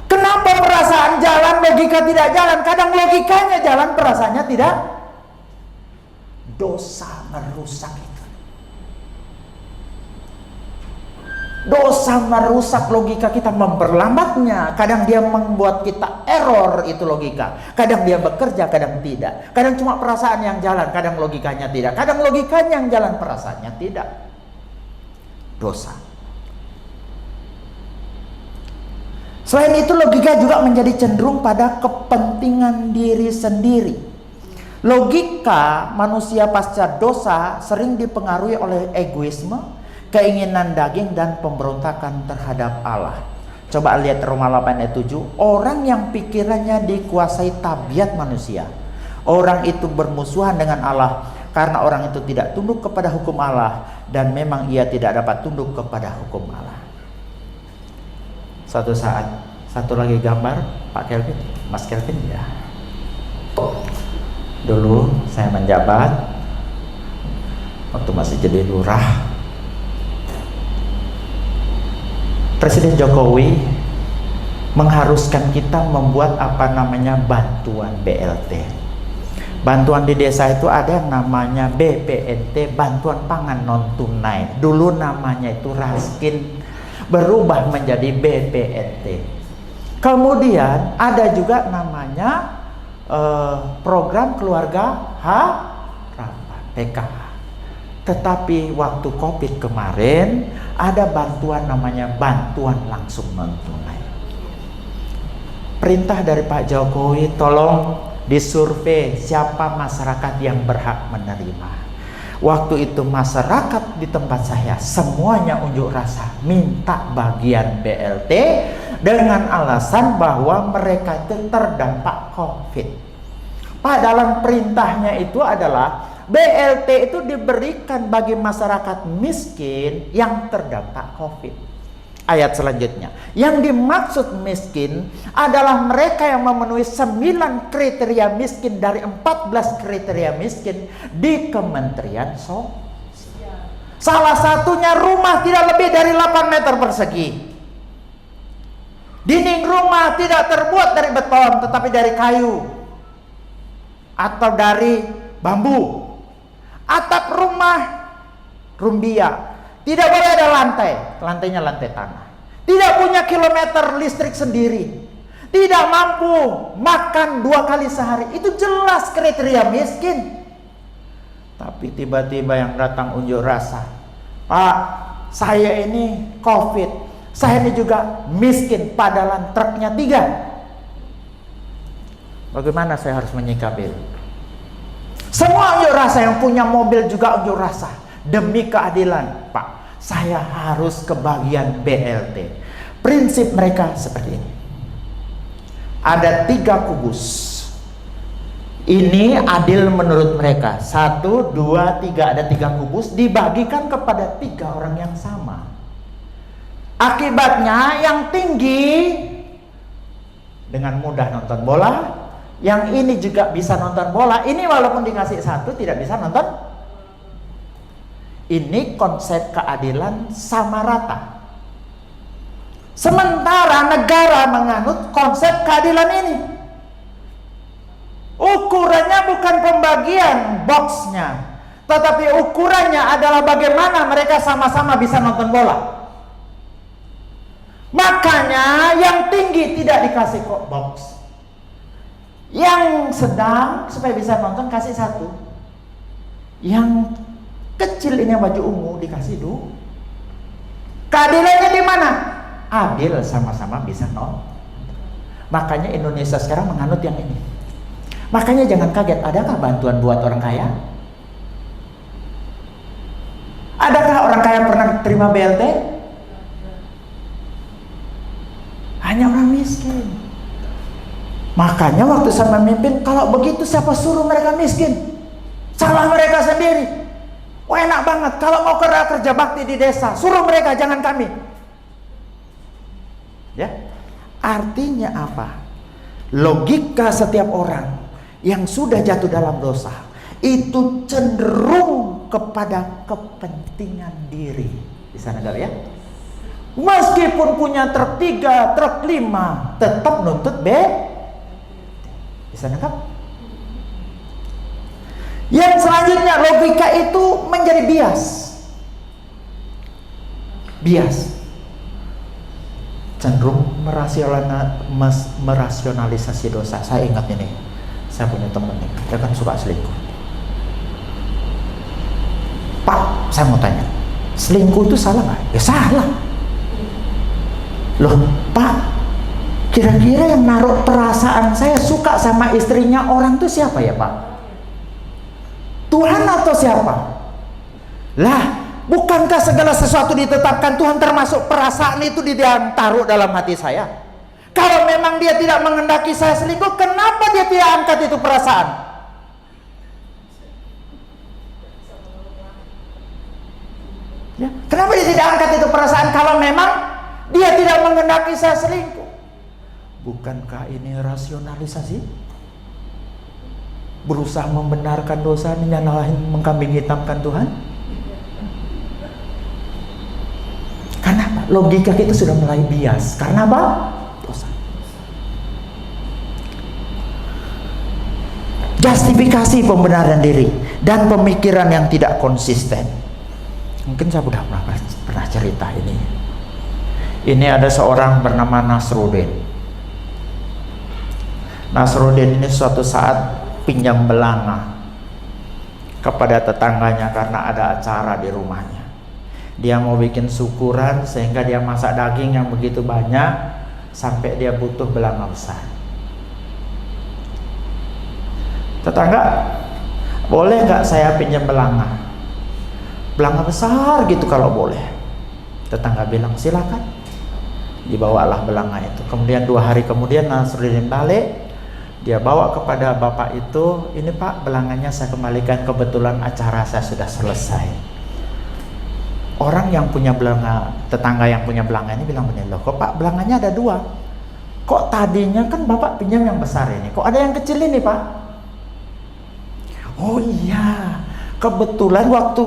Kenapa perasaan jalan, logika tidak jalan? Kadang logikanya jalan, perasaannya tidak. Dosa merusak itu. Dosa merusak logika kita, memperlambatnya. Kadang dia membuat kita error, itu logika. Kadang dia bekerja, kadang tidak. Kadang cuma perasaan yang jalan, kadang logikanya tidak. Kadang logikanya yang jalan, perasaannya tidak. Dosa. Selain itu, logika juga menjadi cenderung pada kepentingan diri sendiri. Logika manusia pasca dosa sering dipengaruhi oleh egoisme, keinginan daging, dan pemberontakan terhadap Allah. Coba lihat Roma 8 ayat 7. Orang yang pikirannya dikuasai tabiat manusia, orang itu bermusuhan dengan Allah, karena orang itu tidak tunduk kepada hukum Allah, dan memang ia tidak dapat tunduk kepada hukum Allah. Suatu saat, satu lagi gambar, Pak Kelvin, Mas Kelvin ya. Dulu saya menjabat waktu masih jadi lurah. Presiden Jokowi mengharuskan kita membuat bantuan BLT. Bantuan di desa itu ada yang namanya BPNT, bantuan pangan non tunai. Dulu namanya itu Raskin, berubah menjadi BPNT. Kemudian ada juga namanya program keluarga harapan, PKH. Tetapi waktu COVID kemarin ada bantuan namanya bantuan langsung non tunai. Perintah dari Pak Jokowi, tolong disurvei siapa masyarakat yang berhak menerima. Waktu itu masyarakat di tempat saya semuanya unjuk rasa minta bagian BLT dengan alasan bahwa mereka itu terdampak COVID. Pak, dalam perintahnya itu adalah BLT itu diberikan bagi masyarakat miskin yang terdampak COVID. Ayat selanjutnya, yang dimaksud miskin adalah mereka yang memenuhi 9 kriteria miskin dari 14 kriteria miskin di Kementerian Sosial. Salah satunya rumah tidak lebih dari 8 meter persegi. Dinding rumah tidak terbuat dari beton tetapi dari kayu atau dari bambu. Atap rumah rumbia, tidak boleh ada lantai, lantainya lantai tanah. Tidak punya kilometer listrik sendiri, tidak mampu makan 2 kali sehari. Itu jelas kriteria miskin. Tapi tiba-tiba yang datang unjuk rasa, Pak, saya ini COVID, saya ini juga miskin, padahal truknya 3. Bagaimana saya harus menyikapi? Semua unjuk rasa, yang punya mobil juga unjuk rasa. Demi keadilan, Pak, saya harus kebagian BLT. Prinsip mereka seperti ini. Ada 3 kubus. Ini adil menurut mereka. 1, 2, 3, ada 3 kubus dibagikan kepada 3 orang yang sama. Akibatnya yang tinggi dengan mudah nonton bola, yang ini juga bisa nonton bola. Ini walaupun dikasih 1 tidak bisa nonton. Ini konsep keadilan sama rata. Sementara negara menganut konsep keadilan ini. Ukurannya bukan pembagian boxnya, tetapi ukurannya adalah bagaimana mereka sama-sama bisa nonton bola. Makanya yang tinggi tidak dikasih kok box, yang sedang supaya bisa nonton kasih 1, yang kecil ini yang baju ungu dikasih 2. Keadilannya di mana? Adil, sama-sama bisa nonton. Makanya Indonesia sekarang menganut yang ini. Makanya jangan kaget, adakah bantuan buat orang kaya? Adakah orang kaya pernah terima BLT? Hanya orang miskin. Makanya waktu saya memimpin, kalau begitu siapa suruh mereka miskin? Salah mereka sendiri. Wah, enak banget kalau mau kerja bakti di desa, suruh mereka, jangan kami. Ya, artinya apa? Logika setiap orang yang sudah jatuh dalam dosa itu cenderung kepada kepentingan diri. Bisa nggak ya? Meskipun punya truk 3, truk 5, tetap nuntut B. Bisa nangkap? Yang selanjutnya, logika itu menjadi bias. Bias. cenderung merasionalisasi dosa. Saya ingat ini, saya punya temen nih, dia kan suka selingkuh. Pak, saya mau tanya, selingkuh itu salah nggak? Ya salah. Loh Pak, kira-kira yang naruh perasaan saya suka sama istrinya orang itu siapa ya Pak? Tuhan atau siapa? Lah, bukankah segala sesuatu ditetapkan Tuhan, termasuk perasaan itu dia taruh dalam hati saya? Kalau memang dia tidak menghendaki saya selingkuh, kenapa dia tidak angkat itu perasaan? Ya, kenapa dia tidak angkat itu perasaan kalau memang dia tidak menghendaki saya selingkuh? Bukankah ini rasionalisasi? Berusaha membenarkan dosa, menyalahin, mengkambing hitamkan Tuhan? Karena apa? Logika kita sudah mulai bias. Karena apa? Dosa. Justifikasi pembenaran diri dan pemikiran yang tidak konsisten. Mungkin saya sudah pernah cerita ini. Ini ada seorang bernama Nasruddin. Nasruddin ini suatu saat pinjam belanga kepada tetangganya karena ada acara di rumahnya. Dia mau bikin syukuran sehingga dia masak daging yang begitu banyak sampai dia butuh belanga besar. Tetangga, boleh nggak saya pinjam belanga? Belanga besar gitu kalau boleh. Tetangga bilang silakan. Dibawalah belanga itu. Kemudian 2 hari kemudian Nasruddin balik. Dia bawa kepada bapak itu, ini Pak, belanganya saya kembalikan, kebetulan acara saya sudah selesai. Orang yang punya belanga, tetangga yang punya belanga ini bilang begini, loh kok Pak belanganya ada 2? Kok tadinya kan bapak pinjam yang besar ini, kok ada yang kecil ini Pak? Oh iya, kebetulan waktu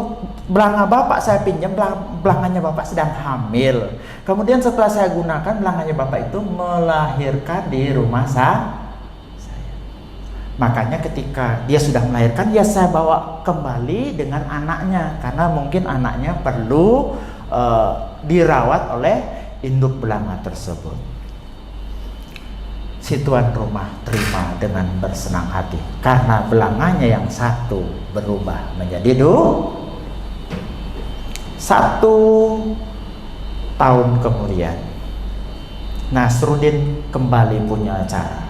belanga bapak saya pinjam, belanganya bapak sedang hamil. Kemudian setelah saya gunakan, belanganya bapak itu melahirkan di rumah saya. Makanya ketika dia sudah melahirkan, ya saya bawa kembali dengan anaknya, karena mungkin anaknya perlu dirawat oleh induk belanga tersebut. Si tuan rumah terima dengan bersenang hati, karena belanganya yang satu berubah menjadi 1 tahun kemudian Nasruddin kembali punya acara.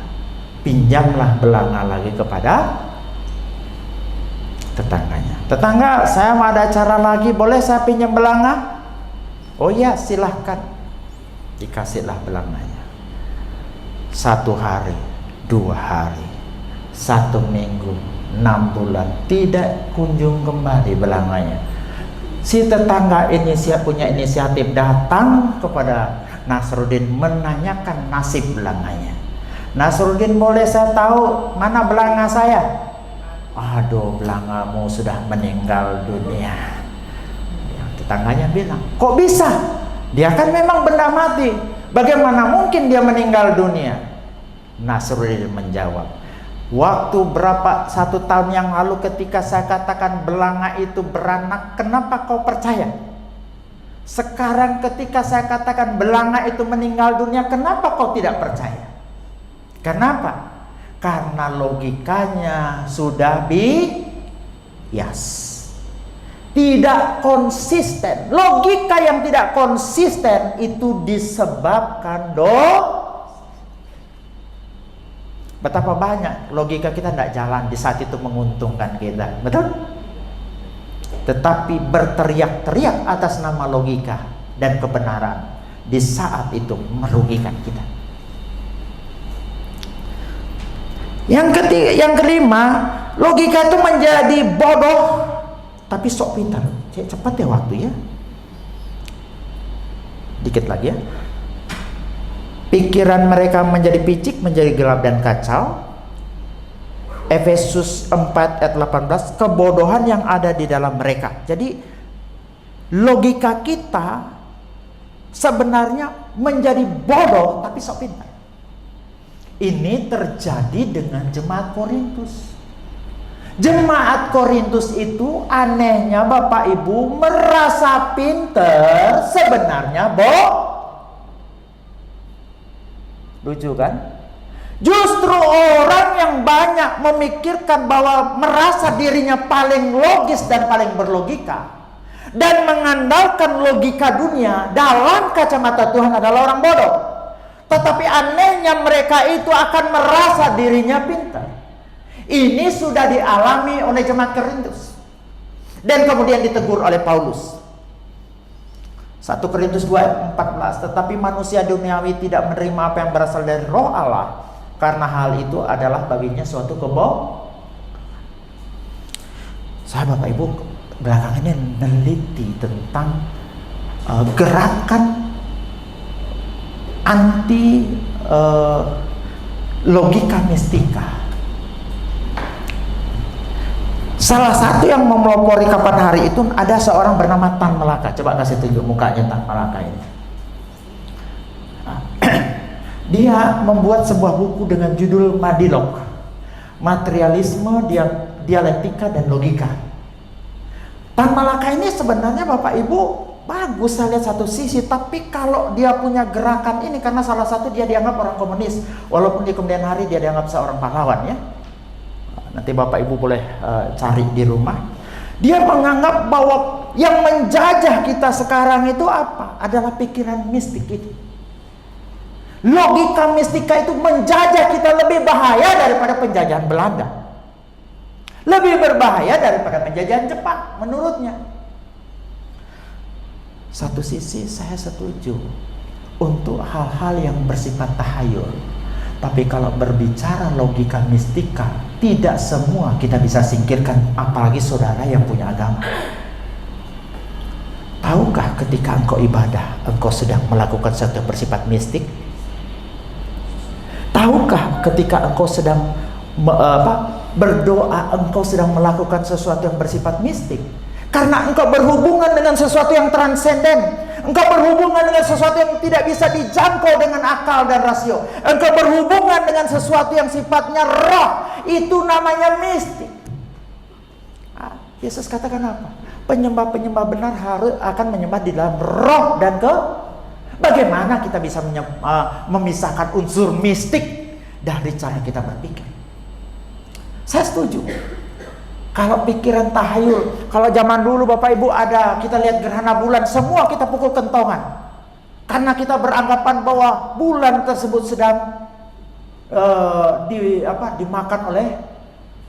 Pinjamlah belanga lagi kepada tetangganya. Tetangga, saya mau ada acara lagi, boleh saya pinjam belanga? Oh iya, silahkan. Dikasihlah belanganya. 1 hari, 2 hari, 1 minggu, 6 bulan, tidak kunjung kembali belanganya. Si tetangga ini punya inisiatif datang kepada Nasruddin menanyakan nasib belanganya. Nasruddin, boleh saya tahu mana belanga saya? Aduh, belangamu sudah meninggal dunia. Yang tetangganya bilang, kok bisa? Dia kan memang benda mati. Bagaimana mungkin dia meninggal dunia? Nasruddin menjawab, waktu 1 tahun yang lalu ketika saya katakan belanga itu beranak, kenapa kau percaya? Sekarang ketika saya katakan belanga itu meninggal dunia, kenapa kau tidak percaya? Kenapa? Karena logikanya sudah bias, tidak konsisten. Logika yang tidak konsisten itu disebabkan betapa banyak logika kita tidak jalan di saat itu menguntungkan kita, betul? Tetapi berteriak-teriak atas nama logika dan kebenaran di saat itu merugikan kita. Yang kelima, logika itu menjadi bodoh tapi sok pintar. Cepat ya waktu ya. Dikit lagi ya. Pikiran mereka menjadi picik, menjadi gelap dan kacau. Efesus 4 ayat 18, kebodohan yang ada di dalam mereka. Jadi logika kita sebenarnya menjadi bodoh tapi sok pintar. Ini terjadi dengan jemaat Korintus. Jemaat Korintus itu anehnya Bapak Ibu merasa pintar, sebenarnya Lucu kan? Justru orang yang banyak memikirkan bahwa merasa dirinya paling logis dan paling berlogika dan mengandalkan logika dunia dalam kacamata Tuhan adalah orang bodoh. Tetapi anehnya mereka itu akan merasa dirinya pintar. Ini sudah dialami oleh jemaat Korintus dan kemudian ditegur oleh Paulus. 1 Korintus 2:14, tetapi manusia duniawi tidak menerima apa yang berasal dari Roh Allah, karena hal itu adalah baginya suatu kebohongan. Saya Bapak Ibu belakangan ini meneliti tentang gerakan anti logika mistika. Salah satu yang memelopori kapan hari itu ada seorang bernama Tan Malaka. Coba kasih tunjuk mukanya Tan Malaka ini. Dia membuat sebuah buku dengan judul Madilog, Materialisme, Dialektika, dan Logika. Tan Malaka ini sebenarnya Bapak Ibu bagus saya lihat satu sisi, tapi kalau dia punya gerakan ini karena salah satu dia dianggap orang komunis, walaupun di kemudian hari dia dianggap seorang pahlawan ya. Nanti Bapak Ibu boleh cari di rumah. Dia menganggap bahwa yang menjajah kita sekarang itu apa? Adalah pikiran mistik itu. Logika mistika itu menjajah kita lebih bahaya daripada penjajahan Belanda. Lebih berbahaya daripada penjajahan Jepang menurutnya. Satu sisi saya setuju untuk hal-hal yang bersifat tahayul. Tapi kalau berbicara logika mistika, tidak semua kita bisa singkirkan, apalagi saudara yang punya agama. Tahukah ketika engkau ibadah, engkau sedang melakukan sesuatu yang bersifat mistik? Tahukah ketika engkau sedang berdoa, engkau sedang melakukan sesuatu yang bersifat mistik? Karena engkau berhubungan dengan sesuatu yang transenden. Engkau berhubungan dengan sesuatu yang tidak bisa dijangkau dengan akal dan rasio. Engkau berhubungan dengan sesuatu yang sifatnya roh. Itu namanya mistik. Yesus katakan apa? Penyembah-penyembah benar harus akan menyembah di dalam roh dan bagaimana kita bisa memisahkan unsur mistik dari cara kita berpikir? Saya setuju. Kalau pikiran tahayul, kalau zaman dulu Bapak Ibu ada, kita lihat gerhana bulan, semua kita pukul kentongan. Karena kita beranggapan bahwa bulan tersebut sedang dimakan oleh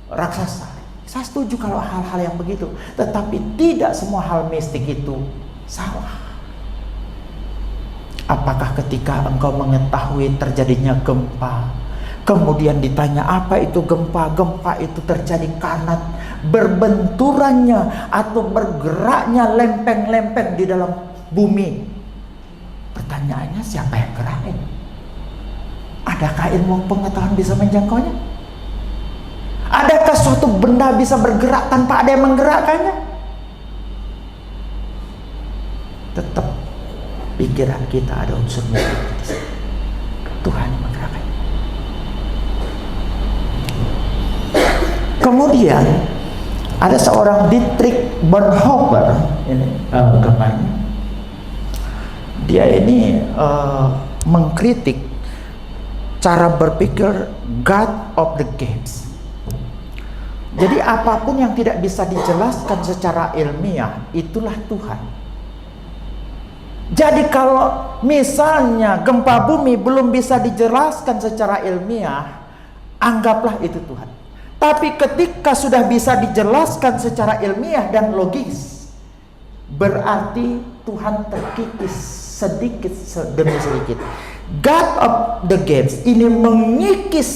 raksasa. Saya setuju kalau hal-hal yang begitu. Tetapi tidak semua hal mistik itu salah. Apakah ketika engkau mengetahui terjadinya gempa, kemudian ditanya apa itu gempa? Gempa itu terjadi karena berbenturannya atau bergeraknya lempeng-lempeng di dalam bumi. Pertanyaannya, siapa yang gerakin? Adakah ilmu pengetahuan bisa menjangkaunya? Adakah suatu benda bisa bergerak tanpa ada yang menggerakkannya? Tetap pikiran kita ada unsur mistik. Tuhan yang menggerakkannya. Kemudian ada seorang Dietrich Bonhoeffer, ini gambarnya. Dia ini mengkritik cara berpikir God of the Games. Jadi apapun yang tidak bisa dijelaskan secara ilmiah, itulah Tuhan. Jadi kalau misalnya gempa bumi belum bisa dijelaskan secara ilmiah, anggaplah itu Tuhan. Tapi ketika sudah bisa dijelaskan secara ilmiah dan logis, berarti Tuhan terkikis sedikit demi sedikit. God of the Games ini mengikis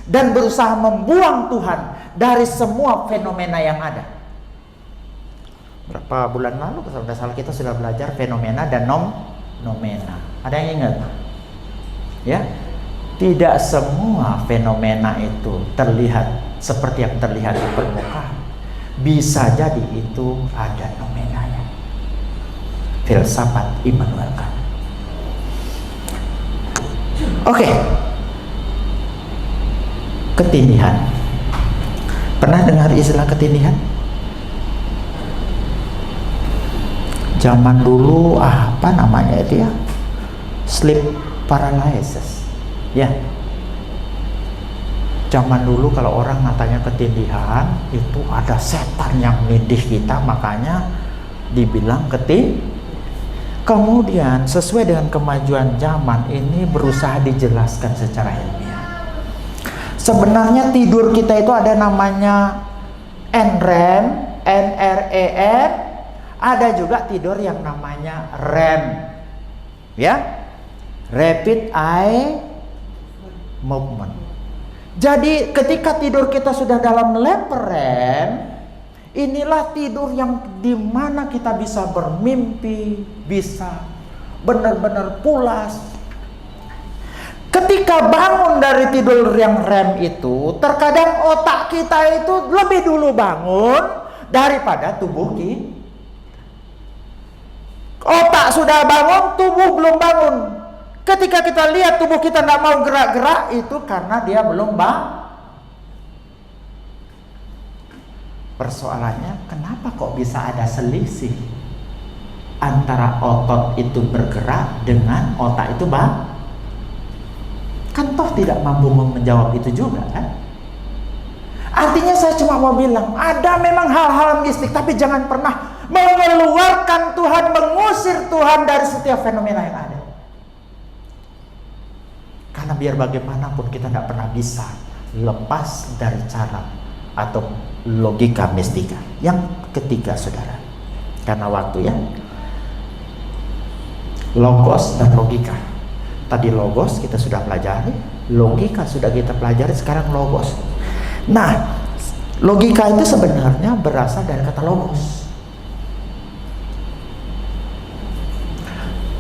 dan berusaha membuang Tuhan dari semua fenomena yang ada. Berapa bulan lalu kalau tidak salah kita sudah belajar fenomena dan nomena. Ada yang ingat? Ya, tidak semua fenomena itu terlihat seperti yang terlihat di permukaan. Bisa jadi itu ada nomenanya. Filsafat Immanuel Kant. Oke. Ketindihan. Pernah dengar istilah ketindihan? Zaman dulu apa namanya itu ya? Sleep paralysis. Ya, zaman dulu kalau orang katanya ketindihan, itu ada setan yang nindih kita, makanya dibilang Kemudian sesuai dengan kemajuan zaman ini berusaha dijelaskan secara ilmiah. Sebenarnya tidur kita itu ada namanya NREM, NREM, ada juga tidur yang namanya REM. Ya. Rapid Eye Movement. Jadi ketika tidur kita sudah dalam level REM, inilah tidur yang dimana kita bisa bermimpi, bisa benar-benar pulas. Ketika bangun dari tidur yang REM itu, terkadang otak kita itu lebih dulu bangun daripada tubuh kita. Otak sudah bangun, tubuh belum bangun. Ketika kita lihat tubuh kita tidak mau gerak-gerak, itu karena dia belum bangun. Persoalannya, kenapa kok bisa ada selisih antara otot itu bergerak dengan otak itu bangun? Kan toh tidak mampu menjawab itu juga kan? Artinya saya cuma mau bilang, ada memang hal-hal mistik, tapi jangan pernah mengeluarkan Tuhan, mengusir Tuhan dari setiap fenomena yang ada. Karena biar bagaimanapun kita tidak pernah bisa lepas dari cara atau logika mistika. Yang ketiga, saudara, karena waktu ya, logos dan logika. Tadi logos kita sudah pelajari, logika sudah kita pelajari, sekarang logos. Nah, logika itu sebenarnya berasal dari kata logos.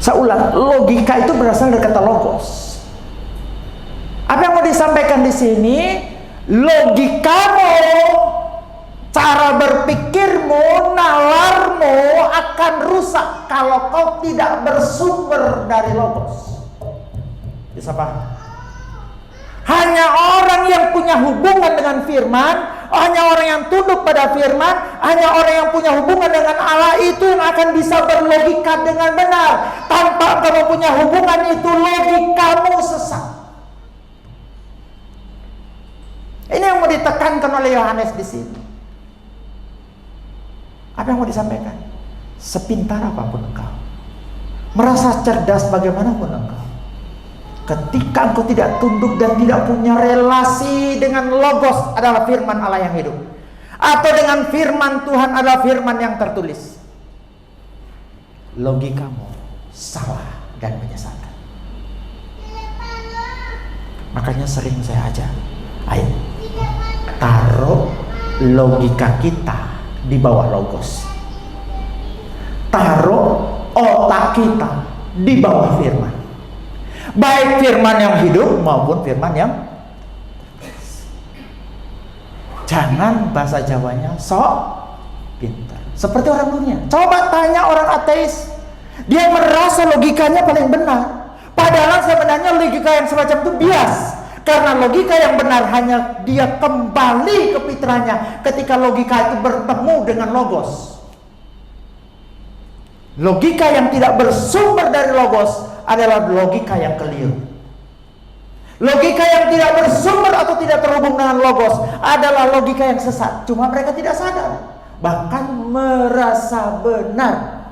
Saya ulang, logika itu berasal dari kata logos. Apa yang mau disampaikan di sini? Logikamu, cara berpikirmu, nalarmu akan rusak kalau kau tidak bersumber dari logos. Bisa paham? Hanya orang yang punya hubungan dengan firman, hanya orang yang tunduk pada firman, hanya orang yang punya hubungan dengan Allah itu yang akan bisa berlogika dengan benar. Tanpa kamu punya hubungan itu, logikamu sesat. Ini yang mau ditekankan oleh Yohanes di sini. Apa yang mau disampaikan? Sepintar apapun engkau, merasa cerdas bagaimanapun engkau, ketika engkau tidak tunduk dan tidak punya relasi dengan logos adalah firman Allah yang hidup, atau dengan firman Tuhan adalah firman yang tertulis, logikamu salah dan menyesatkan. Makanya sering saya ajak, ayo taruh logika kita di bawah logos, taruh otak kita di bawah firman, baik firman yang hidup maupun firman yang jangan bahasa Jawanya sok pintar seperti orang dunia. Coba tanya orang ateis, dia merasa logikanya paling benar, padahal sebenarnya logika yang semacam itu bias. Karena logika yang benar hanya dia kembali ke fitrahnya ketika logika itu bertemu dengan logos. Logika yang tidak bersumber dari logos adalah logika yang keliru. Logika yang tidak bersumber atau tidak terhubung dengan logos adalah logika yang sesat. Cuma mereka tidak sadar, bahkan merasa benar.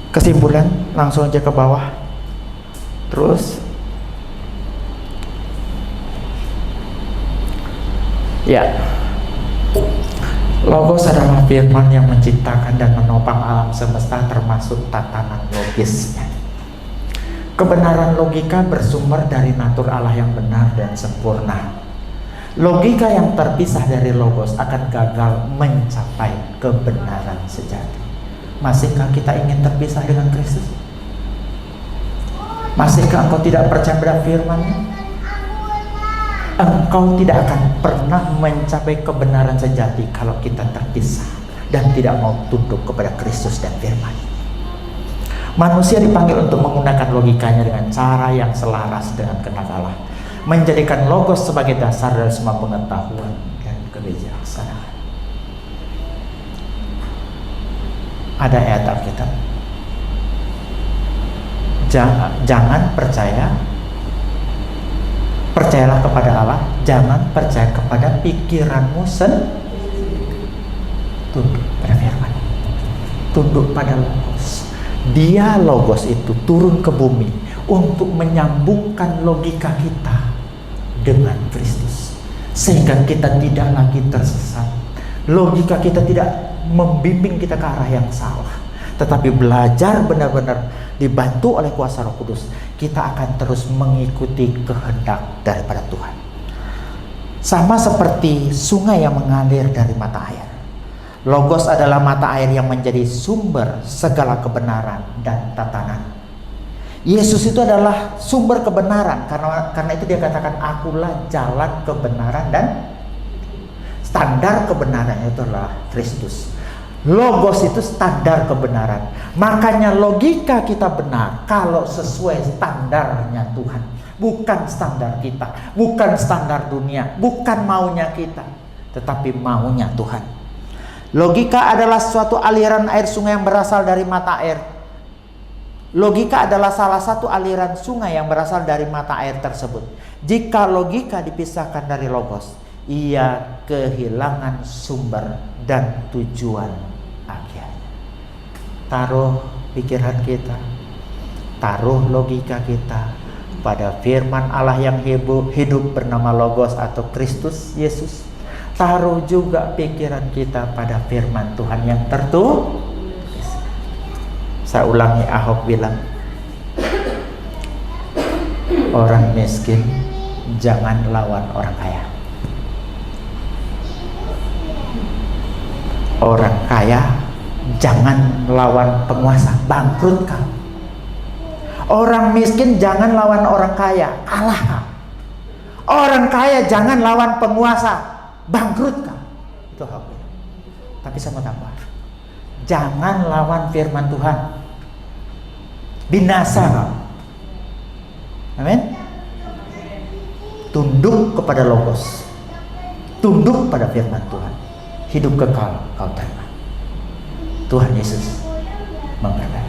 Kesimpulan, langsung aja ke bawah. Terus ya, logos adalah firman yang menciptakan dan menopang alam semesta, termasuk tatanan logisnya. Kebenaran logika bersumber dari natur Allah yang benar dan sempurna. Logika yang terpisah dari logos akan gagal mencapai kebenaran sejati. Masihkah kita ingin terpisah dengan Kristus? Masihkah engkau tidak percaya pada firman-Nya? Engkau tidak akan pernah mencapai kebenaran sejati kalau kita terpisah dan tidak mau tunduk kepada Kristus dan firman. Manusia dipanggil untuk menggunakan logikanya dengan cara yang selaras dengan kehendak Allah, menjadikan logos sebagai dasar dari semua pengetahuan dan kebijaksanaan. Ada ayat Alkitab. Jangan percayalah kepada Allah, jangan percaya kepada pikiranmu sendiri. Tunduk pada firman, tunduk pada Logos. Dia Logos itu turun ke bumi untuk menyambungkan logika kita dengan Kristus, sehingga kita tidak lagi tersesat. Logika kita tidak membimbing kita ke arah yang salah, tetapi belajar benar-benar dibantu oleh kuasa Roh Kudus, kita akan terus mengikuti kehendak daripada Tuhan. Sama seperti sungai yang mengalir dari mata air. Logos adalah mata air yang menjadi sumber segala kebenaran dan tatanan. Yesus itu adalah sumber kebenaran, karena itu dia katakan, akulah jalan kebenaran dan standar kebenarannya itu adalah Kristus. Logos itu standar kebenaran. Makanya logika kita benar kalau sesuai standarnya Tuhan, bukan standar kita, bukan standar dunia, bukan maunya kita, tetapi maunya Tuhan. Logika adalah suatu aliran air sungai yang berasal dari mata air. Logika adalah salah satu aliran sungai yang berasal dari mata air tersebut. Jika logika dipisahkan dari Logos, ia kehilangan sumber dan tujuan akhirnya. Taruh pikiran kita, taruh logika kita pada firman Allah yang hidup bernama Logos atau Kristus Yesus. Taruh juga pikiran kita pada firman Tuhan yang tertulis. Saya ulangi, Ahok bilang, orang miskin jangan lawan orang kaya. Orang kaya jangan lawan penguasa, bangkrut kau. Orang miskin jangan lawan orang kaya, kalah kau. Orang kaya jangan lawan penguasa, bangkrut kau. Itu hak. Tapi saya mau tambah, jangan lawan firman Tuhan, binasa kau. Amin. Tunduk kepada Logos, tunduk pada firman Tuhan, hidup kekal kau terima. Tuhan Yesus memberkati.